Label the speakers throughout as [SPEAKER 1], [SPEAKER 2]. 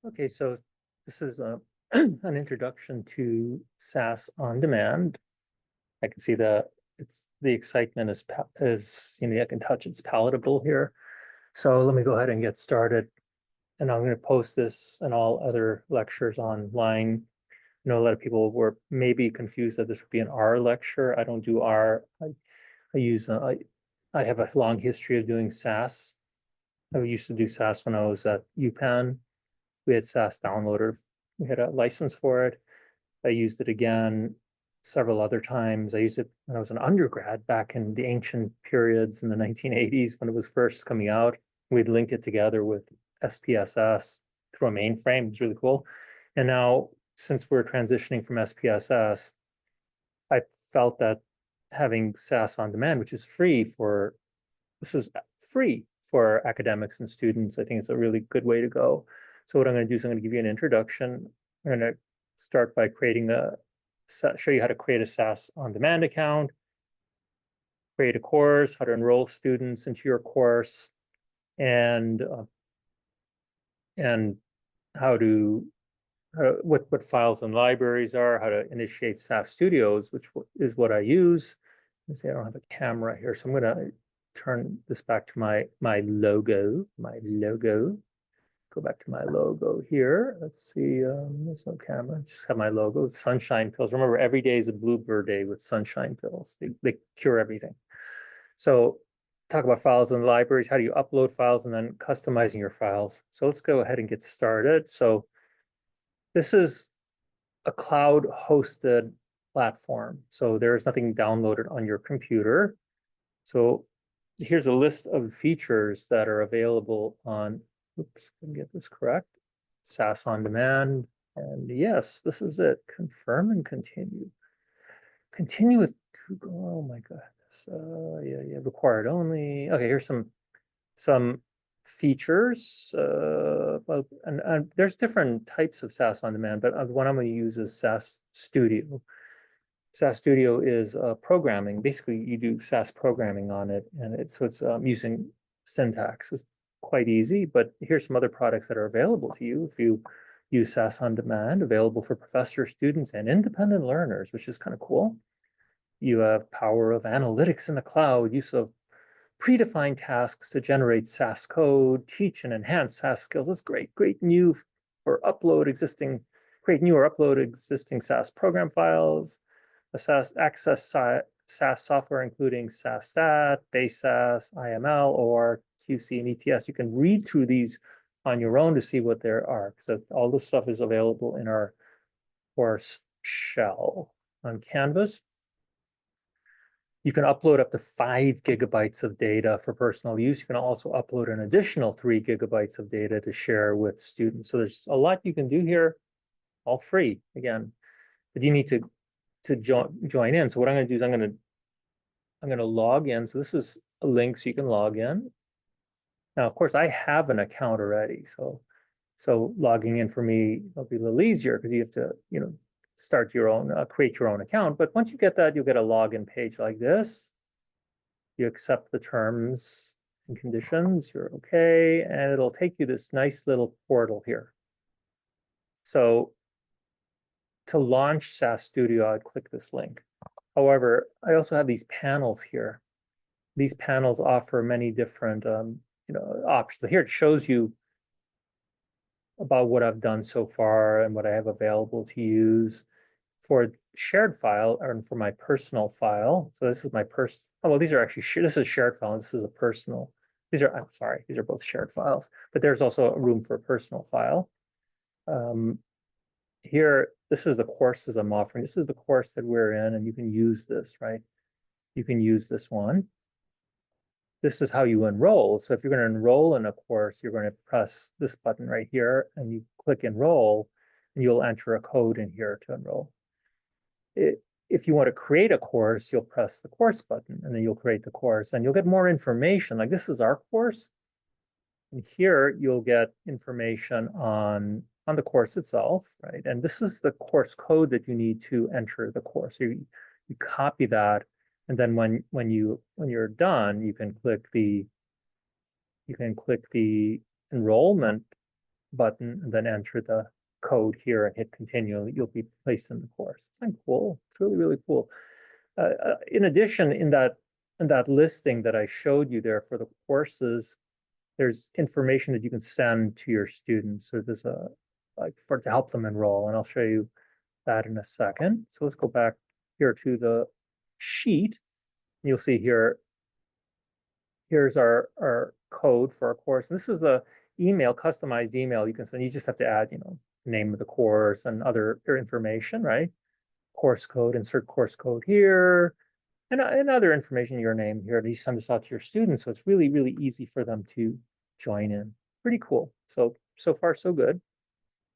[SPEAKER 1] Okay, so this is an introduction to SAS on demand. I can see the excitement is I can touch it's palatable here. So let me go ahead and get started. And I'm going to post this and all other lectures online. A lot of people were maybe confused that this would be an R lecture. I don't do R. I use I have a long history of doing SAS. I used to do SAS when I was at UPenn. We had SAS downloader. We had a license for it. I used it again several other times. I used it when I was an undergrad back in the ancient periods in the 1980s when it was first coming out. We'd link it together with SPSS through a mainframe. It's really cool. And now, since we're transitioning from SPSS, I felt that having SAS on demand, which is this is free for academics and students. I think it's a really good way to go. So what I'm going to do is I'm going to give you an introduction. I'm going to start by show you how to create a SAS on-demand account, create a course, how to enroll students into your course, and how to what files and libraries are, how to initiate SAS Studios, which is what I use. Let's see, I don't have a camera here, so I'm going to turn this back to my logo. Go back to my logo here. Let's see, there's no camera, just have my logo. Sunshine pills. Remember, every day is a bluebird day with sunshine pills. They cure everything. So talk about files and libraries. How do you upload files and then customizing your files? So let's go ahead and get started. So this is a cloud hosted platform. So there is nothing downloaded on your computer. So here's a list of features that are available on, oops, let me get this correct, SAS on demand. And yes, this is it. Confirm and continue. Continue with Google. Oh my goodness. Yeah, required only. Okay, here's some features. And there's different types of SAS on demand, but one I'm going to use is SAS Studio. SAS Studio is programming. Basically, you do SAS programming on it, and it's using syntax. It's quite easy, but here's some other products that are available to you if you use SAS on demand, available for professors, students, and independent learners, which is kind of cool. You have power of analytics in the cloud, use of predefined tasks to generate SAS code, teach and enhance SAS skills. That's great. Great new or upload existing, create new or upload existing SAS program files, access SAS software, including SAS Stat, Base SAS, IML, or QC and ETS. You can read through these on your own to see what there are. So all this stuff is available in our course shell on Canvas. You can upload up to 5 gigabytes of data for personal use. You can also upload an additional 3 gigabytes of data to share with students. So there's a lot you can do here, all free again, but you need to join in. So what I'm going to do is I'm going to log in. So this is a link so you can log in. Now, of course, I have an account already. So logging in for me will be a little easier because you have to, start your own, create your own account. But once you get that, you'll get a login page like this. You accept the terms and conditions, you're okay, and it'll take you this nice little portal here. So to launch SAS Studio, I'd click this link. However, I also have these panels here. These panels offer many different options. Here it shows you about what I've done so far and what I have available to use for shared file and for my personal file. So this is my well, these are actually, this is shared file. And this is a personal. I'm sorry, these are both shared files, but there's also a room for a personal file. Here, this is the courses I'm offering. This is the course that we're in, and you can use this, right? You can use this one. This is how you enroll. So if you're going to enroll in a course, you're going to press this button right here, and you click enroll, and you'll enter a code in here to enroll. If you want to create a course, you'll press the course button, and then you'll create the course, and you'll get more information. Like this is our course, and here you'll get information on the course itself, right? And this is the course code that you need to enter the course. So you copy that, and then when you're done, you can click the enrollment button and then enter the code here and hit continue. You'll be placed in the course. Isn't that cool? It's really, really cool. In addition, in that listing that I showed you there for the courses, there's information that you can send to your students. So there's a like to help them enroll, and I'll show you that in a second. So let's go back here to the sheet. You'll see here, here's our code for our course. And this is the email, customized email you can send. You just have to add, the name of the course and other information, right? Course code, insert course code here, and other information, your name here. You send this out to your students. So it's really, really easy for them to join in. Pretty cool. So far, so good.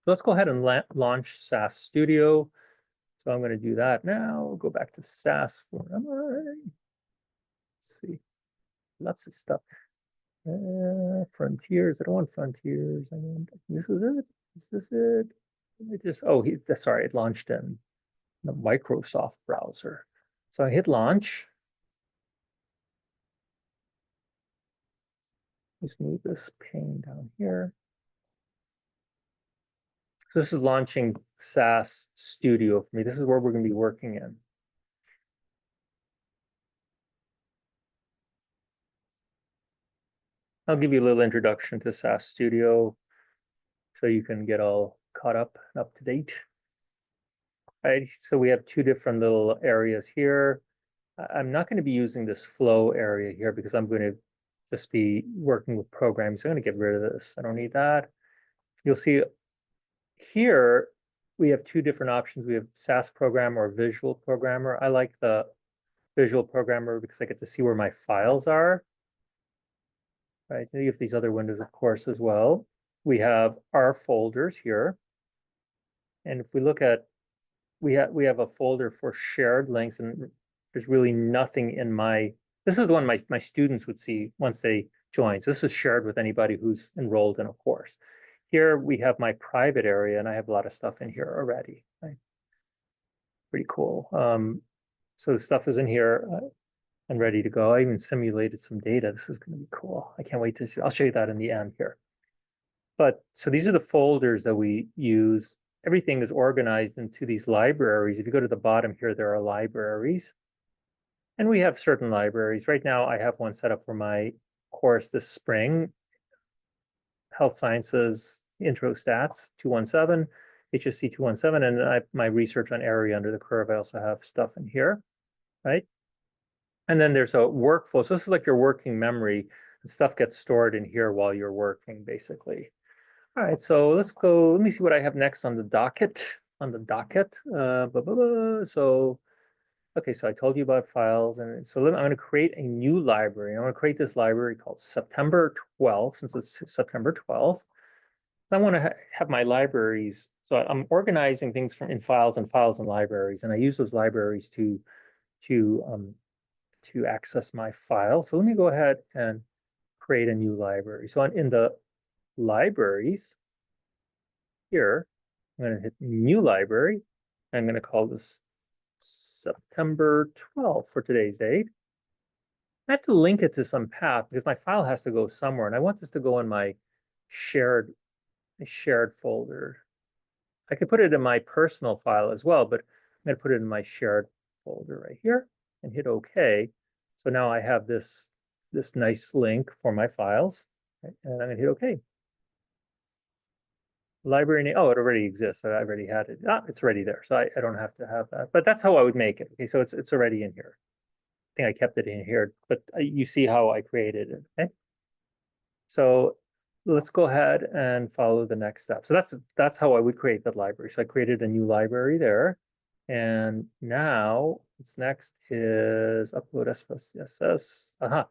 [SPEAKER 1] So let's go ahead and launch SAS Studio. So I'm going to do that now. Go back to SAS. Where am I? Let's see. Lots of stuff. Frontiers. I don't want frontiers. I mean, this is it. Is this it? It just, sorry, it launched in the Microsoft browser. So I hit launch. Just move this pane down here. So this is launching SAS Studio for me. This is where we're going to be working in. I'll give you a little introduction to SAS Studio so you can get all caught up and up to date. Right, so we have two different little areas here. I'm not going to be using this flow area here because I'm going to just be working with programs. So I'm going to get rid of this. I don't need that. You'll see here we have two different options. We have SAS Programmer or Visual Programmer. I like the Visual Programmer because I get to see where my files are. Right, and you have these other windows, of course, as well. We have our folders here. And if we look at, we have a folder for shared links, and there's really nothing in this is the one my students would see once they join. So this is shared with anybody who's enrolled in a course. Here we have my private area, and I have a lot of stuff in here already. Right? Pretty cool. So the stuff is in here and ready to go. I even simulated some data. This is going to be cool. I can't wait to see. I'll show you that in the end here. But so these are the folders that we use. Everything is organized into these libraries. If you go to the bottom here, there are libraries. And we have certain libraries. Right now, I have one set up for my course this spring. Health Sciences Intro Stats 217, HSC 217, and my research on area under the curve. I also have stuff in here, right? And then there's a workflow. So this is like your working memory. And stuff gets stored in here while you're working, basically. All right, so let's go. Let me see what I have next on the docket. So, okay, so I told you about files. And so I'm going to create a new library. I'm going to create this library called September 12th, since it's September 12th. I want to have my libraries. So I'm organizing things in files and libraries. And I use those libraries to access my file. So let me go ahead and create a new library. So in the libraries here, I'm going to hit new library. I'm going to call this September 12th for today's date. I have to link it to some path because my file has to go somewhere, and I want this to go in my shared folder. I could put it in my personal file as well, but I'm going to put it in my shared folder right here and hit OK. So now I have this nice link for my files, right? And I'm going to hit OK. Library name, oh, it already exists. I already had it. It's already there. So I don't have to have that, but that's how I would make it. Okay, so it's already in here. I think I kept it in here, but you see how I created it, okay? So let's go ahead and follow the next step. So that's how I would create that library. So I created a new library there. And now what's next is upload SPSS. I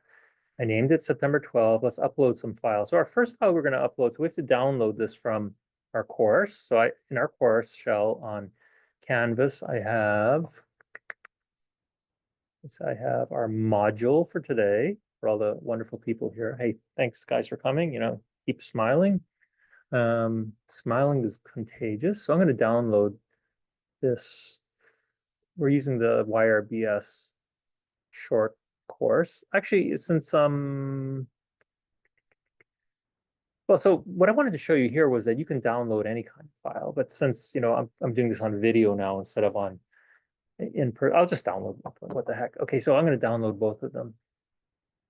[SPEAKER 1] named it September 12th. Let's upload some files. So our first file we're going to upload, so we have to download this from our course. So in our course shell on Canvas, I have our module for today for all the wonderful people here. Hey, thanks guys for coming. Keep smiling. Smiling is contagious. So I'm going to download this. We're using the YRBS short course. Actually, since well, Well, so what I wanted to show you here was that you can download any kind of file, but since, I'm doing this on video now instead of on I'll just download what the heck. Okay, so I'm going to download both of them.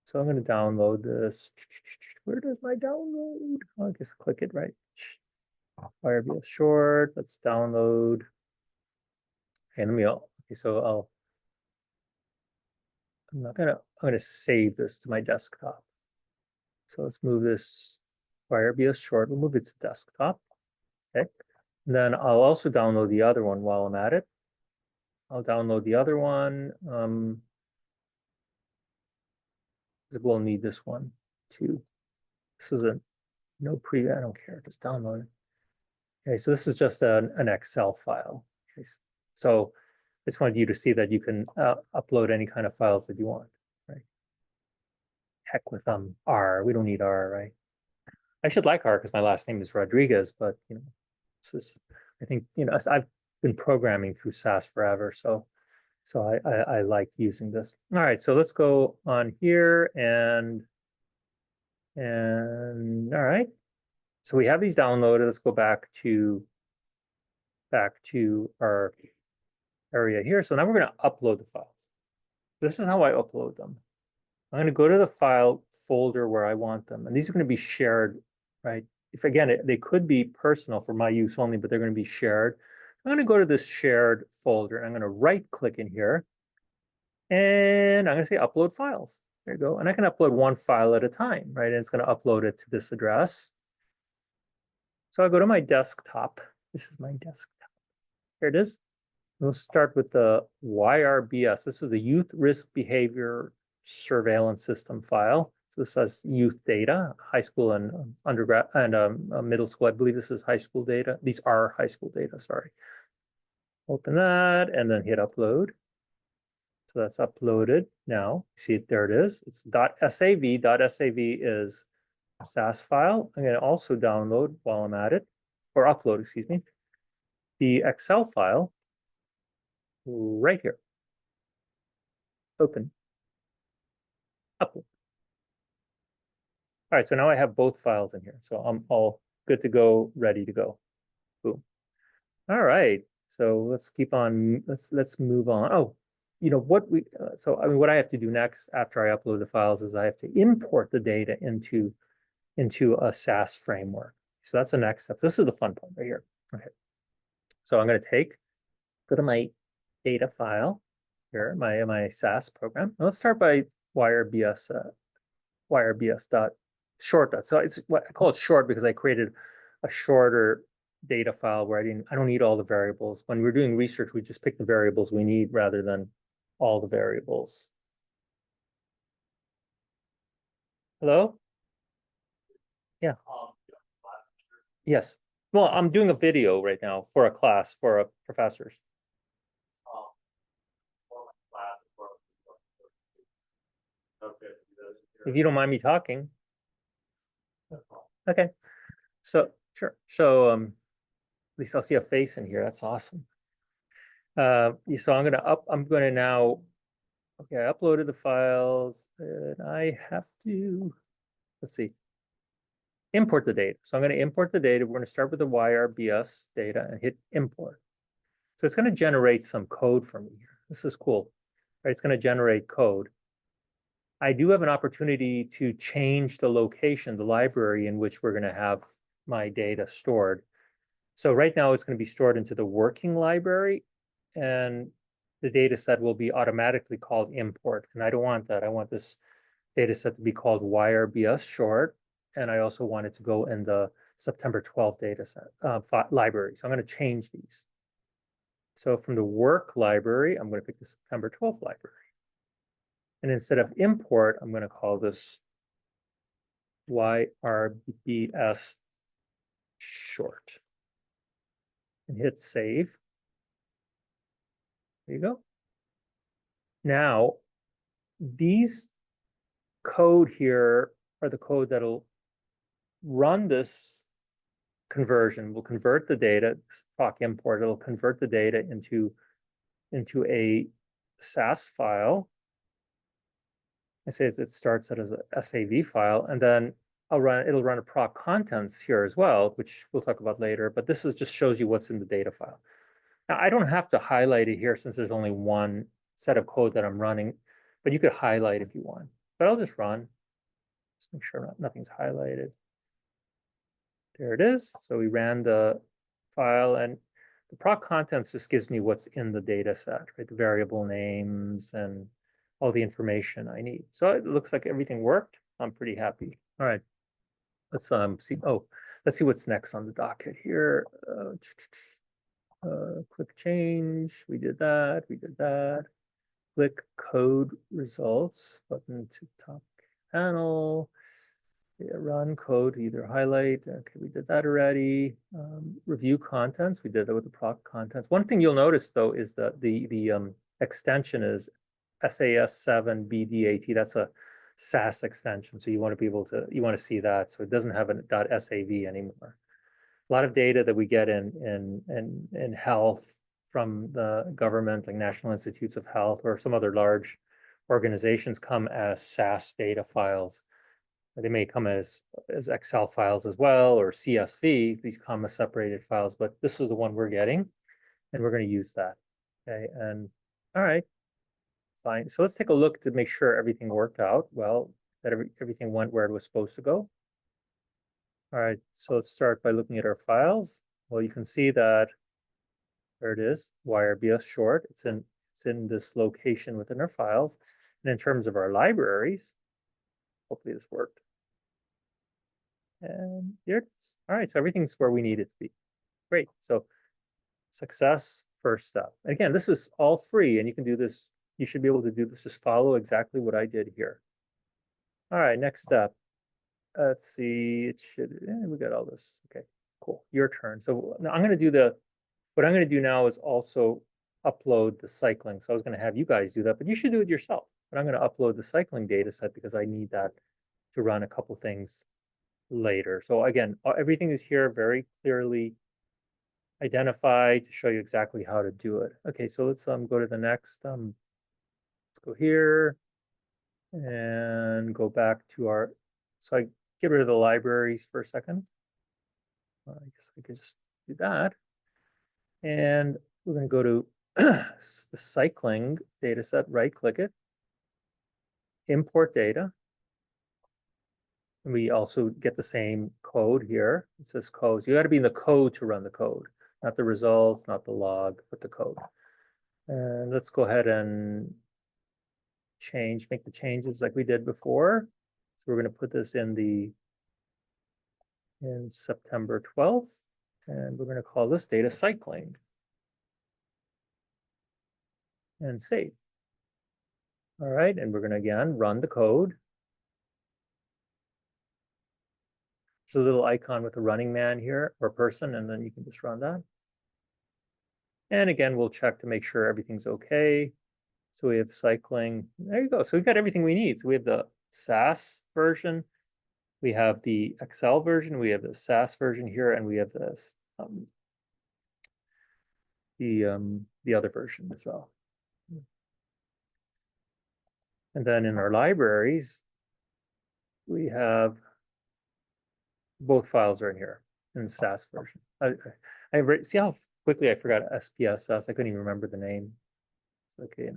[SPEAKER 1] So I'm going to download this. Where does my download? I guess click it right. Firebase short. Let's download. Okay, okay, so I'm gonna save this to my desktop. So let's move this Firebase short. We'll move it to desktop. Okay. And then I'll also download the other one while I'm at it. I'll download the other one. We'll need this one too. This is a no I don't care, just download it. Okay, so this is just an Excel file. Okay, so I just wanted you to see that you can upload any kind of files that you want, right? Heck with R, we don't need R, right? I should like R because my last name is Rodriguez, but this is, I think, I've been programming through SAS forever, so I like using this. All right, so let's go on here and all right. So we have these downloaded. Let's go back to our area here. So now we're going to upload the files. This is how I upload them. I'm going to go to the file folder where I want them. And these are going to be shared, right? If again, they could be personal for my use only, but they're going to be shared. I'm going to go to this shared folder and I'm going to right click in here. And I'm going to say upload files. There you go. And I can upload one file at a time, right? And it's going to upload it to this address. So I'll go to my desktop. This is my desktop. Here it is. We'll start with the YRBS. This is the Youth Risk Behavior Surveillance System file. So this has youth data, high school and undergrad and middle school. I believe this is high school data. These are high school data, sorry. Open that and then hit upload. So that's uploaded now. See it, there it is. It's .sav. .sav is a SAS file. I'm going to also download while I'm at it, or upload, excuse me, the Excel file right here. Open. Upload. All right, so now I have both files in here. So I'm all good to go, ready to go. Boom. All right. So let's keep on, let's move on. Oh, what what I have to do next after I upload the files is I have to import the data into a SAS framework. So that's the next step. This is the fun part right here. Okay. So I'm going to go to my data file here, my SAS program. Now let's start by YRBS YRBS.short. So it's what I call it short because I created a shorter data file where I don't need all the variables. When we're doing research, we just pick the variables we need rather than all the variables. Hello? Yeah. Yes. Well, I'm doing a video right now for a class for a professors. If you don't mind me talking. Okay. So sure. So at least I'll see a face in here. That's awesome. So I'm gonna now, okay, I uploaded the files and I have to, let's see, import the data. So I'm going to import the data. We're going to start with the YRBS data and hit import. So it's going to generate some code for me here. This is cool, right? It's going to generate code. I do have an opportunity to change the location, the library in which we're going to have my data stored. So right now it's going to be stored into the working library and the data set will be automatically called import. And I don't want that. I want this data set to be called YRBS short. And I also want it to go in the September 12th data set library. So I'm going to change these. So from the work library, I'm going to pick the September 12th library. And instead of import, I'm going to call this YRBS short. And hit save. There you go. Now, these code here are the code that'll run this conversion. We'll convert the data, talk import, it'll convert the data into a SAS file. I say it starts out as a SAV file, and then it'll run a proc contents here as well, which we'll talk about later, but this is just shows you what's in the data file. Now, I don't have to highlight it here since there's only one set of code that I'm running, but you could highlight if you want. But I'll just run. Just make sure nothing's highlighted. There it is. So we ran the file, and the proc contents just gives me what's in the data set, right? The variable names and all the information I need. So it looks like everything worked. I'm pretty happy. All right. Let's see. Oh, let's see what's next on the docket here. Click change. We did that. We did that. Click code results button to top panel. Yeah, run code, either highlight. Okay, we did that already. Review contents. We did that with the proc contents. One thing you'll notice though is that the extension is SAS7 BDAT. That's a SAS extension. So you want to be able to, you want to see that. So it doesn't have a .sav anymore. A lot of data that we get in health from the government, like National Institutes of Health or some other large organizations, come as SAS data files. They may come as Excel files as well, or CSV, these comma separated files, but this is the one we're getting, and we're going to use that. Okay, and all right, fine. So let's take a look to make sure everything worked out well, that everything went where it was supposed to go. All right, so let's start by looking at our files. Well, you can see that there it is, YRBS short. It's in this location within our files. And in terms of our libraries, hopefully this worked. And here it is. All right, so everything's where we need it to be. Great. So success, first step. Again, this is all free, and you can do this. You should be able to do this. Just follow exactly what I did here. All right, next step. Let's see. It should. We got all this. Okay, cool. Your turn. So now I'm going to do what I'm going to do now is also upload the cycling. So I was going to have you guys do that, but you should do it yourself. But I'm going to upload the cycling data set because I need that to run a couple things later. So again, everything is here very clearly identified to show you exactly how to do it. Okay, so let's go to the next. Let's go here and go back to our. So I get rid of the libraries for a second. I guess I could just do that. And we're going to go to the cycling data set, right click it, import data. And we also get the same code here. It says code. So you got to be in the code to run the code, not the results, not the log, but the code. And let's go ahead and make the changes like we did before. So we're going to put this in September 12th, and we're going to call this data cycling and save. All right, and we're going to again run the code. There's a little icon with a running man here or person, and then you can just run that. And again, we'll check to make sure everything's okay. So we have cycling. There you go. So we've got everything we need. So we have the SAS version, we have the Excel version, we have the SAS version here, and we have this the other version as well. And then in our libraries, we have both files are in here in the SAS version. See how quickly I forgot SPSS. I couldn't even remember the name. It's okay,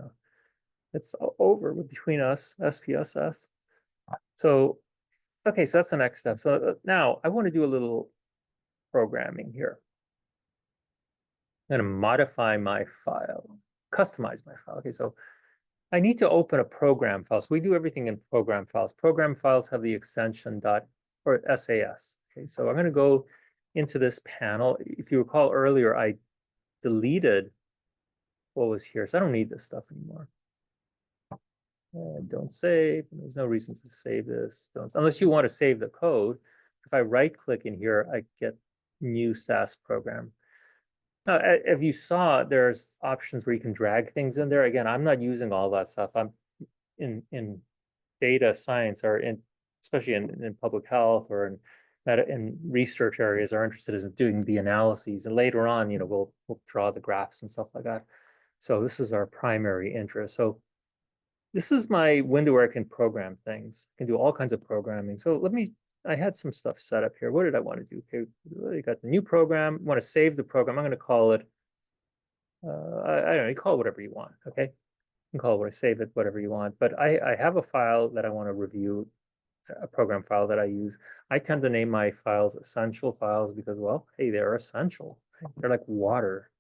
[SPEAKER 1] it's over between us, SPSS. So, okay, so that's the next step. So now I want to do a little programming here. I'm going to modify my file, customize my file. Okay, so I need to open a program file. So we do everything in program files. Program files have the extension SAS. Okay, so I'm going to go into this panel. If you recall earlier, I deleted what was here, so I don't need this stuff anymore. Don't save. There's no reason to save this. Unless you want to save the code. If I right-click in here, I get new SAS program. Now, if you saw, there's options where you can drag things in there. Again, I'm not using all that stuff. I'm in data science or especially in public health or in research areas are interested in doing the analyses. And later on, we'll draw the graphs and stuff like that. So this is our primary interest. So this is my window where I can program things. I can do all kinds of programming. So let me had some stuff set up here. What did I want to do? Okay, you got the new program. Want to save the program. I'm going to call it, I don't know, you call it whatever you want. Okay. You can call it what I save it, whatever you want. But I have a file that I want to review, a program file that I use. I tend to name my files essential files because, well, hey, they're essential. They're like water.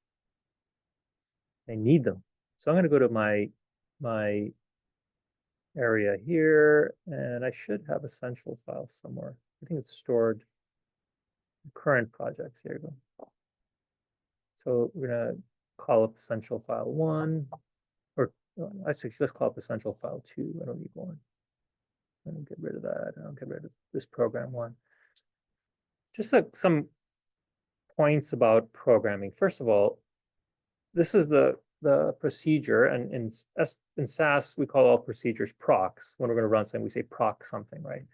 [SPEAKER 1] I need them. So I'm going to go to my area here, and I should have essential files somewhere. I think it's stored in current projects. Here you go. So we're going to call up essential file 1, or actually, let's call up essential file 2. I don't need 1. I'll get rid of that. I'll get rid of this program 1. Just some points about programming. First of all, this is the procedure, and in SAS, we call all procedures procs. When we're going to run something, we say proc something, right?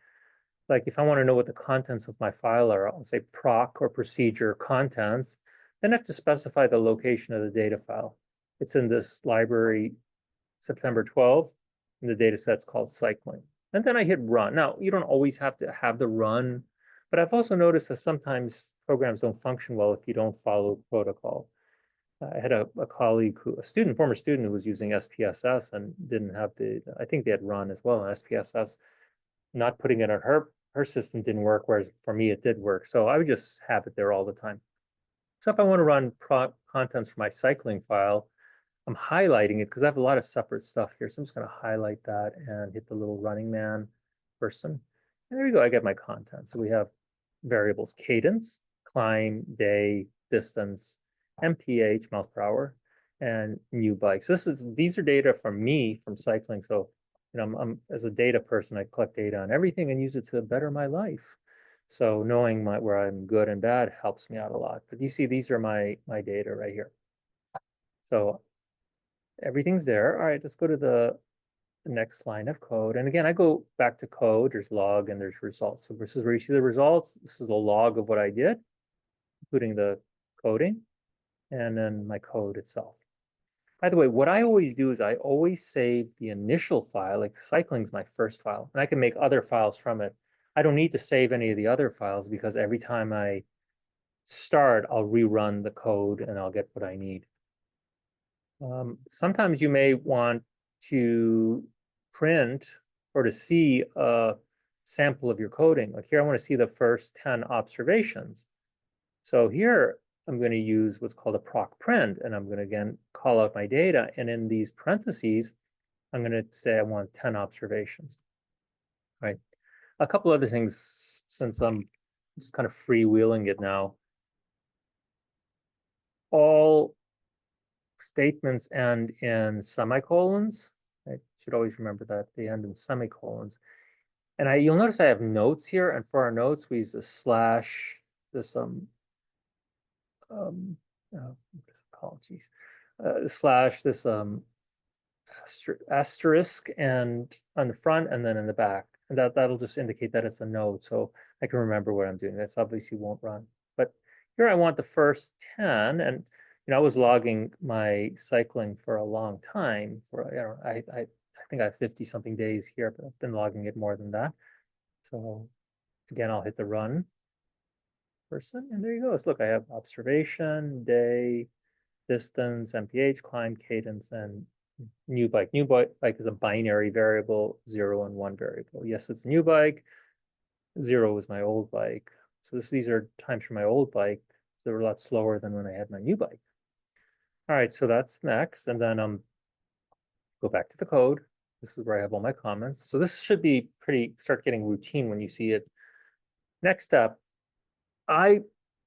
[SPEAKER 1] Like if I want to know what the contents of my file are, I'll say proc or procedure contents. Then I have to specify the location of the data file. It's in this library September 12, and the data set's called cycling. And then I hit run. Now, you don't always have to have the run, but I've also noticed that sometimes programs don't function well if you don't follow protocol. I had a colleague former student who was using SPSS and didn't have I think they had run as well in SPSS. Not putting it on her system didn't work, whereas for me it did work. So I would just have it there all the time. So if I want to run contents for my cycling file, I'm highlighting it because I have a lot of separate stuff here. So I'm just going to highlight that and hit the little running man person. And there you go, I get my content. So we have variables cadence, climb, day, distance, mph, miles per hour, and new bike. So these are data from me from cycling. So I'm as a data person, I collect data on everything and use it to better my life. So knowing where I'm good and bad helps me out a lot. But you see, these are my data right here. So everything's there. All right, let's go to the next line of code. And again, I go back to code. There's log and there's results. So this is where you see the results. This is the log of what I did, including the coding, and then my code itself. By the way, what I always do is I always save the initial file, like cycling's my first file, and I can make other files from it. I don't need to save any of the other files because every time I start, I'll rerun the code and I'll get what I need. Sometimes you may want to print or to see a sample of your coding. Like here, I want to see the first 10 observations. So here, I'm going to use what's called a proc print, and I'm going to, again, call out my data. And in these parentheses, I'm going to say I want 10 observations. All right. A couple other things, since I'm just kind of freewheeling it now. All statements end in semicolons. I should always remember that they end in semicolons. And you'll notice I have notes here, and for our notes, we use a slash, this slash, this asterisk, and on the front and then in the back, and that'll just indicate that it's a node, so I can remember what I'm doing. That's obviously won't run, but here I want the first 10, and I was logging my cycling for a long time. I think I have 50 something days here, but I've been logging it more than that. So again, I'll hit the run person, and there you go. So look, I have observation, day, distance, mph, climb, cadence, and new bike. New bike is a binary variable, 0 and 1 variable. Yes, it's a new bike. 0 was my old bike. So these are times for my old bike. So they were a lot slower than when I had my new bike. All right, so that's next. And then go back to the code. This is where I have all my comments. So this should be start getting routine when you see it. Next step,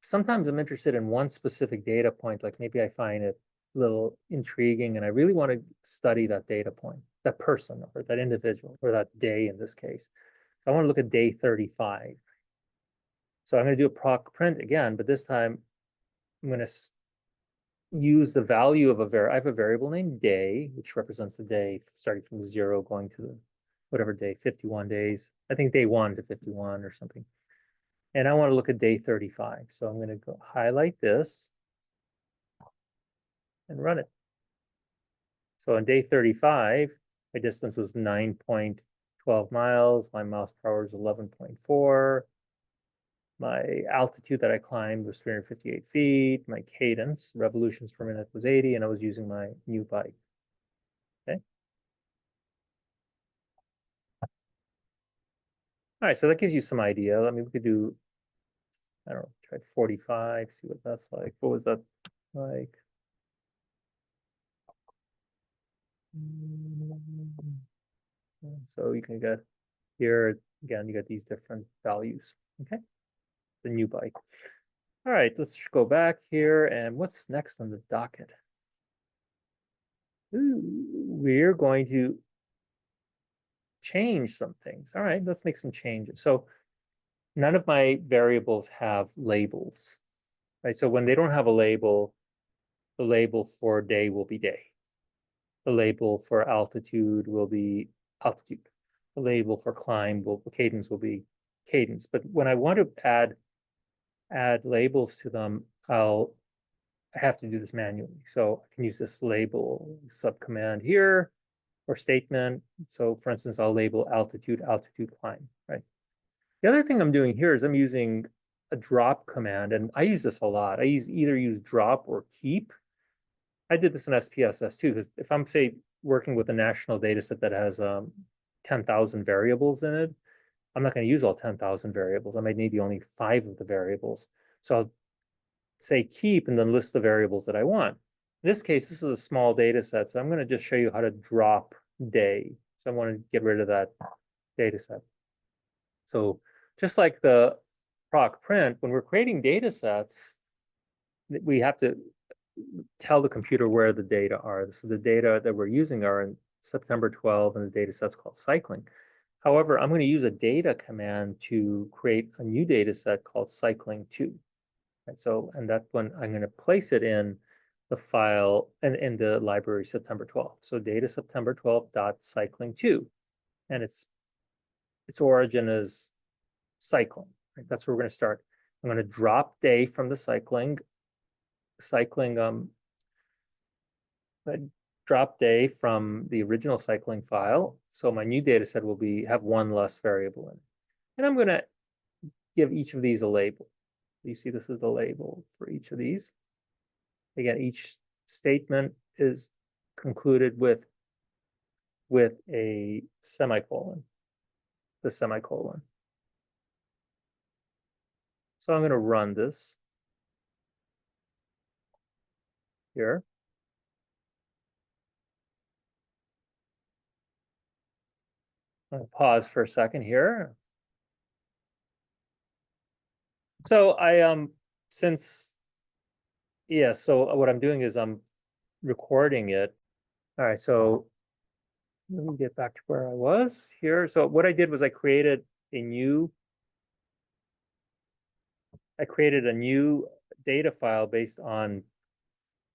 [SPEAKER 1] sometimes I'm interested in one specific data point, like maybe I find it a little intriguing and I really want to study that data point, that person or that individual or that day in this case. So I want to look at day 35. So I'm going to do a proc print again, but this time I'm going to use the value of I have a variable named day, which represents the day starting from 0 going to whatever day, 51 days. I think day 1 to 51 or something. And I want to look at day 35. So I'm going to go highlight this and run it. So on day 35, my distance was 9.12 miles. My miles per hour is 11.4. my altitude that I climbed was 358 feet. My cadence, revolutions per minute, was 80, and I was using my new bike. Okay. All right, so that gives you some idea. I mean, we could do, I don't know, try 45, see what that's like. What was that like? So you can get here, again, you get these different values. Okay, the new bike. All right, let's go back here. And what's next on the docket? Ooh, we're going to change some things. All right, let's make some changes. So none of my variables have labels, right? So when they don't have a label, the label for day will be day. The label for altitude will be altitude. The label for climb will, cadence will be cadence. But when I want to add labels to them, I have to do this manually. So I can use this label subcommand here or statement. So for instance, I'll label altitude, altitude climb, right? The other thing I'm doing here is I'm using a drop command, and I use this a lot. I either use drop or keep. I did this in SPSS too, because if I'm, say, working with a national data set that has 10,000 variables in it, I'm not going to use all 10,000 variables. I might need only 5 of the variables. So I'll say keep and then list the variables that I want. In this case, this is a small data set, so I'm going to just show you how to drop day. So I want to get rid of that data set. So just like the proc print, when we're creating data sets, we have to tell the computer where the data are. So the data that we're using are in September 12, and the data set's called cycling. However, I'm going to use a data command to create a new data set called cycling 2. Right? So, and that one, I'm going to place it in the file and in the library September 12. So data September 12 dot cycling 2. And its origin is cycling. Right? That's where we're going to start. I'm going to drop day from the cycling drop day from the original cycling file. So my new data set will have one less variable in it. And I'm going to give each of these a label. You see this is the label for each of these. Again, each statement is concluded with a semicolon, the semicolon. So I'm going to run this here. I'm going to pause for a second here. So so what I'm doing is I'm recording it. All right, so let me get back to where I was here. So what I did was I created a new data file based on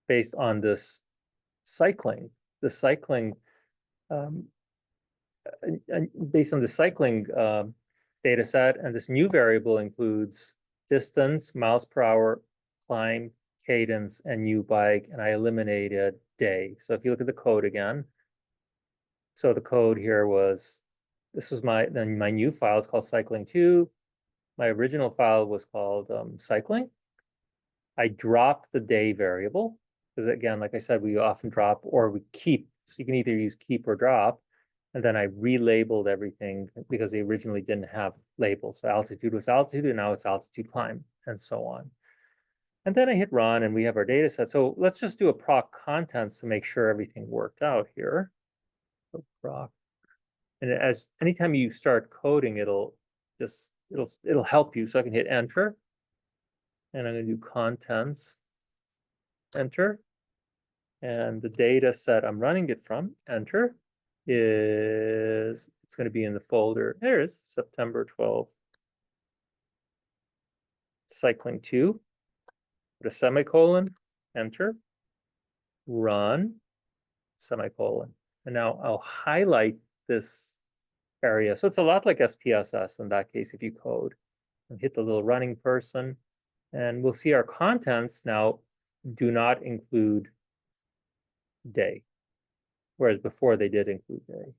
[SPEAKER 1] this cycling, the cycling um, based on the cycling data set, and this new variable includes distance, miles per hour, climb, cadence, and new bike, and I eliminated day. So if you look at the code again, so the code here was, this was my new file is called cycling2. My original file was called cycling. I dropped the day variable because, again, like I said, we often drop or we keep. So you can either use keep or drop. And then I relabeled everything because they originally didn't have labels. So altitude was altitude, and now it's altitude climb, and so on. And then I hit run, and we have our data set. So let's just do a proc contents to make sure everything worked out here. So proc, and anytime you start coding, it'll help you. So I can hit enter, and I'm going to do contents, enter, and the data set I'm running it from, enter, it's going to be in the folder. There it is, September 12, cycling 2, put a semicolon, enter, run, semicolon. And now I'll highlight this area. So it's a lot like SPSS in that case if you code. And hit the little running person, and we'll see our contents now do not include day, whereas before they did include day.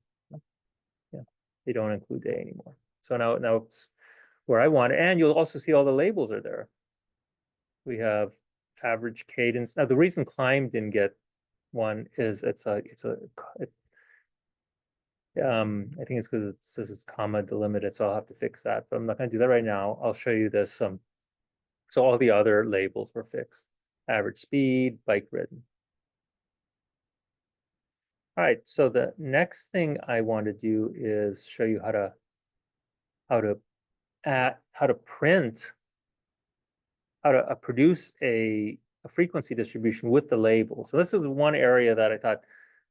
[SPEAKER 1] Yeah, they don't include day anymore. So now where I want it. And you'll also see all the labels are there. We have average cadence. Now, the reason climb didn't get one is I think it's because it says it's comma delimited, so I'll have to fix that, but I'm not going to do that right now. I'll show you this. So all the other labels were fixed. Average speed, bike ridden. All right, so the next thing I want to do is show you how to print, how to produce a frequency distribution with the label. So this is one area that I thought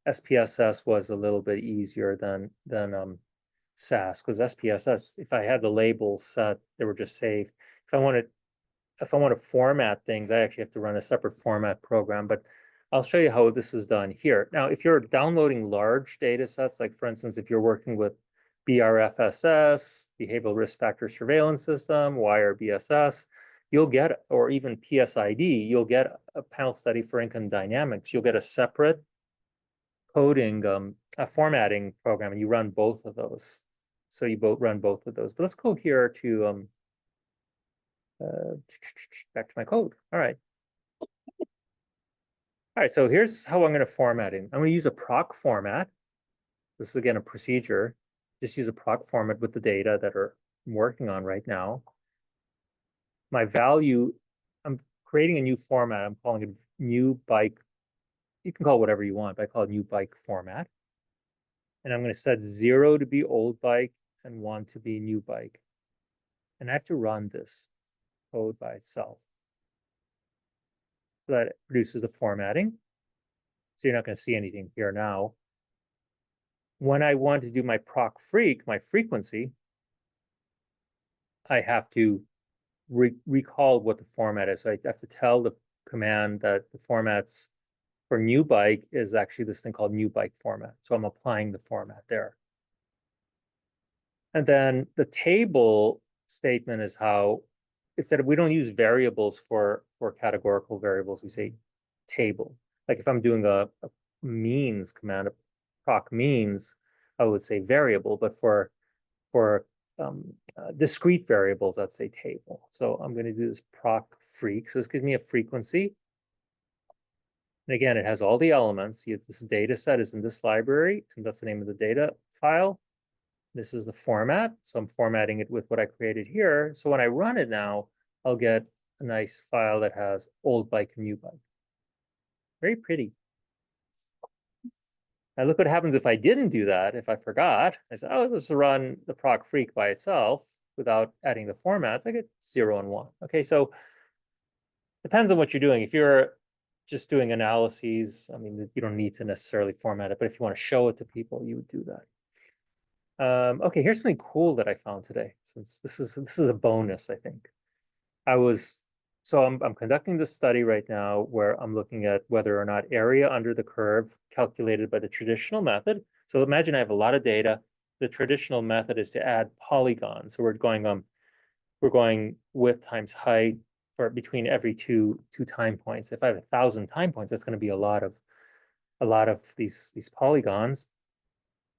[SPEAKER 1] SPSS was a little bit easier than SAS, because SPSS, if I had the labels set, they were just saved. If I want to format things, I actually have to run a separate format program, but I'll show you how this is done here. Now, if you're downloading large data sets, like for instance, if you're working with BRFSS, Behavioral Risk Factor Surveillance System, WIRE-BSS, you'll get, or even PSID, you'll get a panel study for income dynamics. You'll get a separate coding, a formatting program, and you run both of those. So you run both of those. But let's go here to back to my code. All right. All right, so here's how I'm going to format it. I'm going to use a proc format. This is, again, a procedure. Just use a proc format with the data that I'm working on right now. My value, I'm creating a new format. I'm calling it new bike. You can call it whatever you want, but I call it new bike format. And I'm going to set 0 to be old bike and 1 to be new bike. And I have to run this code by itself. So that it produces the formatting. So you're not going to see anything here now. When I want to do my proc freq, my frequency, I have to recall what the format is. So I have to tell the command that the formats for new bike is actually this thing called new bike format. So I'm applying the format there. And then the table statement is how it's that we don't use variables for categorical variables. We say table. Like if I'm doing a means command, a proc means, I would say variable, but for discrete variables, I'd say table. So I'm going to do this proc freq. So this gives me a frequency. And again, it has all the elements. This data set is in this library, and that's the name of the data file. This is the format. So I'm formatting it with what I created here. So when I run it now, I'll get a nice file that has old bike and new bike. Very pretty. Now look what happens if I didn't do that, if I forgot. I said, oh, let's run the proc freq by itself without adding the formats. I get 0 and 1. Okay, so depends on what you're doing. If you're just doing analyses, I mean, you don't need to necessarily format it, but if you want to show it to people, you would do that. Okay, here's something cool that I found today. Since this is a bonus, I think. I'm conducting this study right now where I'm looking at whether or not area under the curve calculated by the traditional method. So imagine I have a lot of data. The traditional method is to add polygons. So we're going width times height for between every two time points. If I have 1,000 time points, that's going to be a lot of these polygons.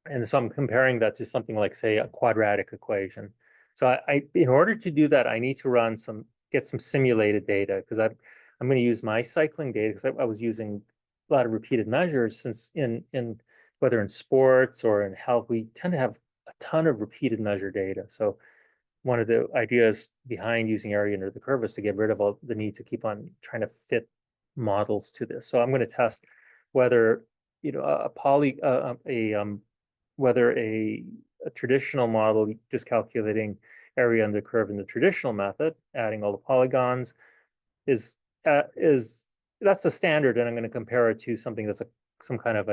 [SPEAKER 1] And so I'm comparing that to something like, say, a quadratic equation. So in order to do that, I need to get some simulated data, because I'm going to use my cycling data, because I was using a lot of repeated measures, since in whether in sports or in health, we tend to have a ton of repeated measure data. So one of the ideas behind using area under the curve is to get rid of all the need to keep on trying to fit models to this. So I'm going to test whether whether a traditional model just calculating area under curve in the traditional method, adding all the polygons, is that's the standard, and I'm going to compare it to something that's some kind of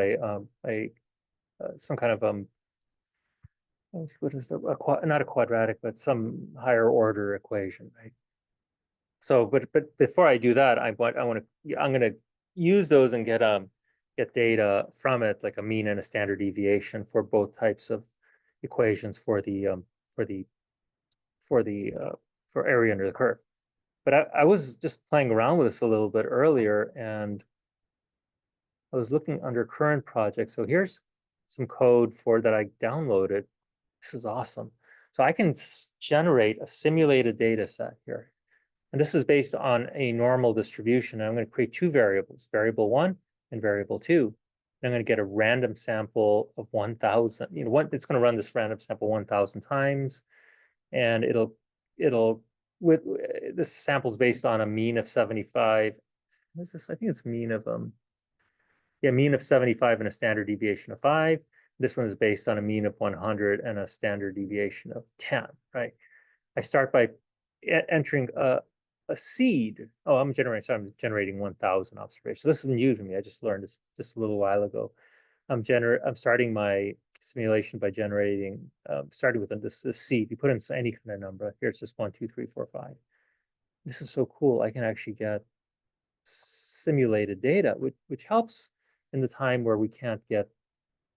[SPEAKER 1] what is not a quadratic, but some higher order equation, right? So, but before I do that, I'm going to use those and get data from it, like a mean and a standard deviation for both types of equations for area under the curve. But I was just playing around with this a little bit earlier, and I was looking under current projects. So here's some code that I downloaded. This is awesome. So I can generate a simulated data set here. And this is based on a normal distribution. I'm going to create two variables, variable one and variable two. And I'm going to get a random sample of 1,000. It's going to run this random sample 1,000 times, and it'll with this sample is based on a mean of 75. What is this? I think it's mean of mean of 75 and a standard deviation of 5. This one is based on a mean of 100 and a standard deviation of 10, right? I start by entering a seed. Oh, I'm generating 1,000 observations. So this isn't new to me. I just learned this just a little while ago. I'm starting my simulation by generating, starting with this seed. You put in any kind of number. Here it's just 1, 2, 3, 4, 5. This is so cool. I can actually get simulated data, which helps in the time where we can't get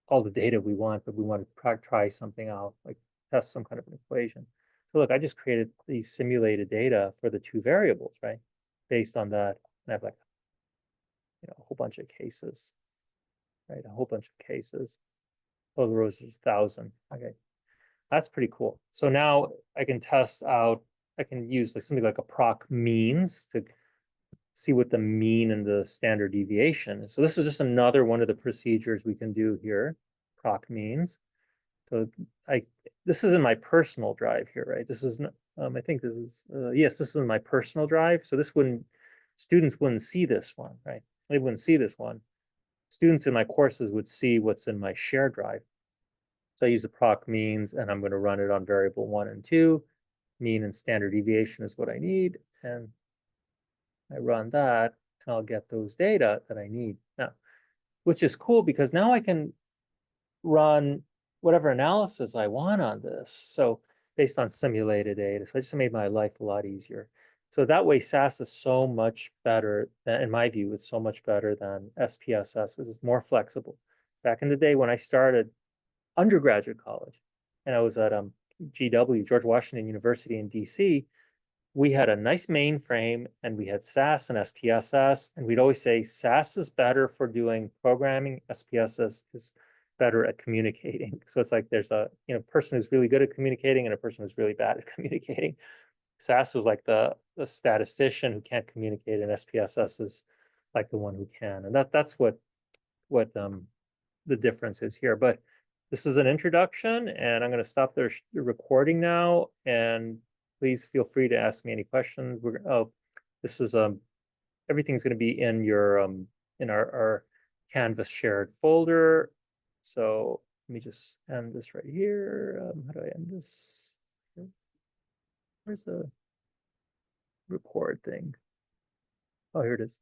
[SPEAKER 1] all the data we want, but we want to try something out, like test some kind of an equation. So look, I just created these simulated data for the two variables, right? Based on that, and I have like, a whole bunch of cases, right? A whole bunch of cases. Oh, the rows is 1,000. Okay, that's pretty cool. So now I can test out. I can use like something like a proc means to see what the mean and the standard deviation is. So this is just another one of the procedures we can do here, proc means. So this is in my personal drive here, right? This is, I think this is, yes, this is in my personal drive. So students wouldn't see this one, right? They wouldn't see this one. Students in my courses would see what's in my shared drive. So I use the proc means, and I'm going to run it on variable 1 and 2. Mean and standard deviation is what I need. And I run that, and I'll get those data that I need now, which is cool because now I can run whatever analysis I want on this. So based on simulated data. So I just made my life a lot easier. So that way SAS is so much better than, in my view, it's so much better than SPSS because it's more flexible. Back in the day when I started undergraduate college and I was at GW, George Washington University in DC, we had a nice mainframe and we had SAS and SPSS, and we'd always say SAS is better for doing programming, SPSS is better at communicating. So it's like there's a person who's really good at communicating and a person who's really bad at communicating. SAS is like the statistician who can't communicate, and SPSS is like the one who can. And that's what the difference is here. But this is an introduction, and I'm going to stop the recording now. And please feel free to ask me any questions. This is everything's going to be in your in our Canvas shared folder. So let me just end this right here. How do I end this? Where's the record thing? Oh, here it is.